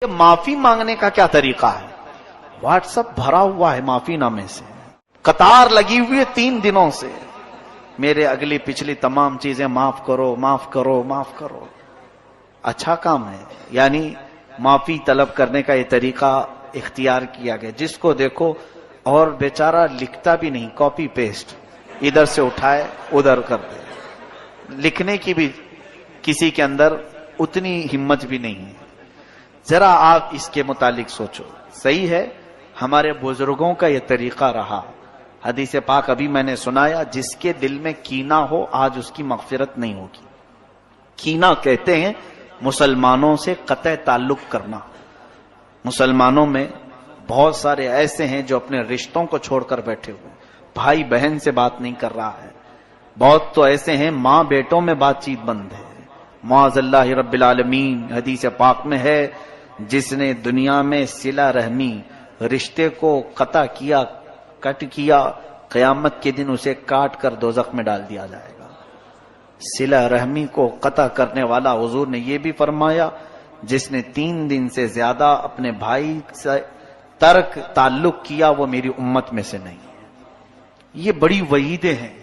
माफी मांगने का क्या तरीका है? व्हाट्सएप भरा हुआ है माफी नामे से, कतार लगी हुई है 3 दिनों से, मेरे अगली पिछली तमाम चीजें माफ करो माफ करो माफ करो। अच्छा काम है, यानी माफी तलब करने का ये तरीका इख्तियार किया गया। जिसको देखो और बेचारा लिखता भी नहीं, कॉपी पेस्ट, इधर से उठाए उधर कर दे, लिखने की भी किसी के अंदर उतनी हिम्मत भी नहीं है। जरा आप इसके मुतालिक सोचो। सही है, हमारे बुजुर्गों का यह तरीका रहा। हदीस पाक अभी मैंने सुनाया, जिसके दिल में कीना हो आज उसकी मगफिरत नहीं होगी। कीना कहते हैं मुसलमानों से कतई ताल्लुक करना। मुसलमानों में बहुत सारे ऐसे हैं जो अपने रिश्तों को छोड़कर बैठे हुए, भाई बहन से बात नहीं कर रहा है। बहुत तो ऐसे हैं माँ बेटों में बातचीत बंद है। मुआज़ल्लाहि रब्बिल आलमीन हदीस पाक में है, जिसने दुनिया में सिला रहमी रिश्ते को कता किया, कट किया, क़यामत के दिन उसे काट कर दोज़ख में डाल दिया जाएगा। सिला रहमी को कता करने वाला, हुजूर ने यह भी फरमाया, जिसने 3 दिन से ज्यादा अपने भाई से तर्क ताल्लुक किया वो मेरी उम्मत में से नहीं है। ये बड़ी वईदें हैं।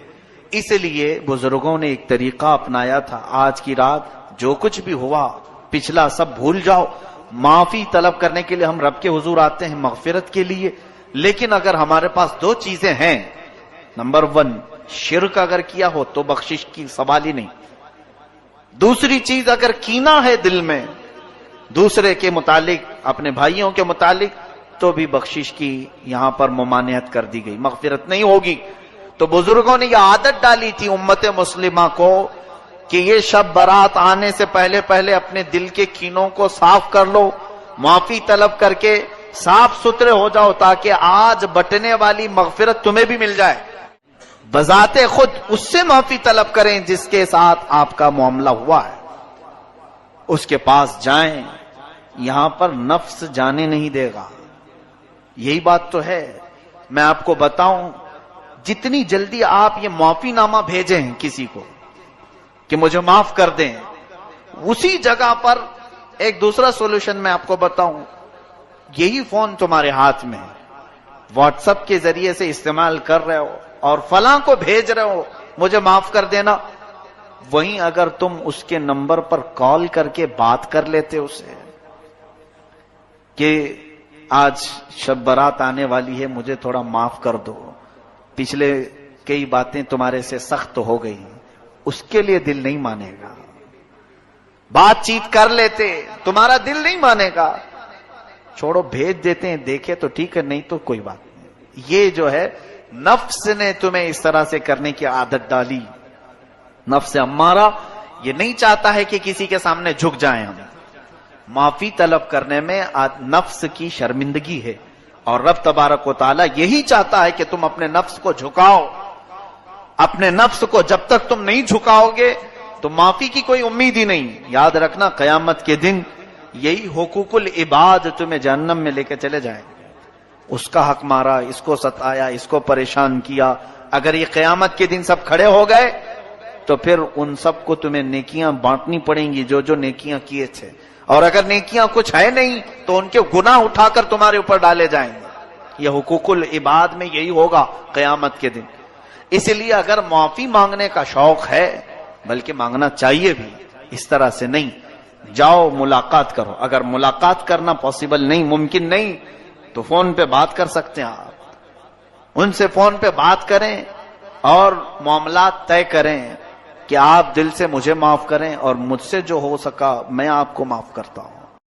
इसलिए बुजुर्गों ने एक तरीका अपनाया था, आज की रात जो कुछ भी हुआ पिछला सब भूल जाओ। माफी तलब करने के लिए हम रब के हुजूर आते हैं मगफिरत के लिए, लेकिन अगर हमारे पास 2 चीजें हैं, नंबर 1 शिर्क अगर किया हो तो बख्शिश की सवाल ही नहीं। दूसरी चीज अगर कीना है दिल में दूसरे के मुतालिक, अपने भाइयों के मुतालिक, तो भी बख्शिश की यहां पर मुमानियत कर दी गई, मगफिरत नहीं होगी। तो बुजुर्गों ने यह आदत डाली थी उम्मत मुस्लिमा को कि ये शब बारात आने से पहले पहले अपने दिल के कीनों को साफ कर लो, माफी तलब करके साफ सुथरे हो जाओ, ताकि आज बटने वाली मगफिरत तुम्हें भी मिल जाए। बजाते खुद उससे माफी तलब करें जिसके साथ आपका मामला हुआ है, उसके पास जाएं। यहां पर नफ्स जाने नहीं देगा, यही बात तो है। मैं आपको बताऊं, जितनी जल्दी आप ये माफीनामा भेजें किसी को कि मुझे माफ कर दें, उसी जगह पर एक दूसरा सॉल्यूशन मैं आपको बताऊं, यही फोन तुम्हारे हाथ में है, व्हाट्सएप के जरिए से इस्तेमाल कर रहे हो और फलां को भेज रहे हो मुझे माफ कर देना। वहीं अगर तुम उसके नंबर पर कॉल करके बात कर लेते उससे कि आज शब बारात आने वाली है, मुझे थोड़ा माफ कर दो, पिछले कई बातें तुम्हारे से सख्त हो गई, उसके लिए दिल नहीं मानेगा। बातचीत कर लेते, तुम्हारा दिल नहीं मानेगा, छोड़ो भेज देते हैं, देखे तो ठीक है, नहीं तो कोई बात नहीं। ये जो है नफ्स ने तुम्हें इस तरह से करने की आदत डाली। नफ्स अम्मारा ये नहीं चाहता है कि किसी के सामने झुक जाएं हम। माफी तलब करने में नफ्स की शर्मिंदगी है, और रब तबारक व तआला यही चाहता है कि तुम अपने नफ्स को झुकाओ। अपने नफ्स को जब तक तुम नहीं झुकाओगे तो माफी की कोई उम्मीद ही नहीं। याद रखना, कयामत के दिन यही हुकूकुल इबाद तुम्हें जहन्नम में लेके चले जाएंगे। उसका हक मारा, इसको सताया, इसको परेशान किया। अगर ये कयामत के दिन सब खड़े हो गए तो फिर उन सबको तुम्हें नेकियां बांटनी पड़ेंगी जो जो नेकियां किए थे, और अगर नेकियां कुछ है नहीं तो उनके गुनाह उठाकर तुम्हारे ऊपर डाले जाएंगे। यह हुकूकुल इबाद में यही होगा कयामत के दिन। इसलिए अगर माफी मांगने का शौक है, बल्कि मांगना चाहिए भी, इस तरह से नहीं, जाओ मुलाकात करो। अगर मुलाकात करना पॉसिबल नहीं, मुमकिन नहीं, तो फोन पे बात कर सकते हैं आप, उनसे फोन पे बात करें और मामला तय करें कि आप दिल से मुझे माफ करें और मुझसे जो हो सका मैं आपको माफ करता हूं।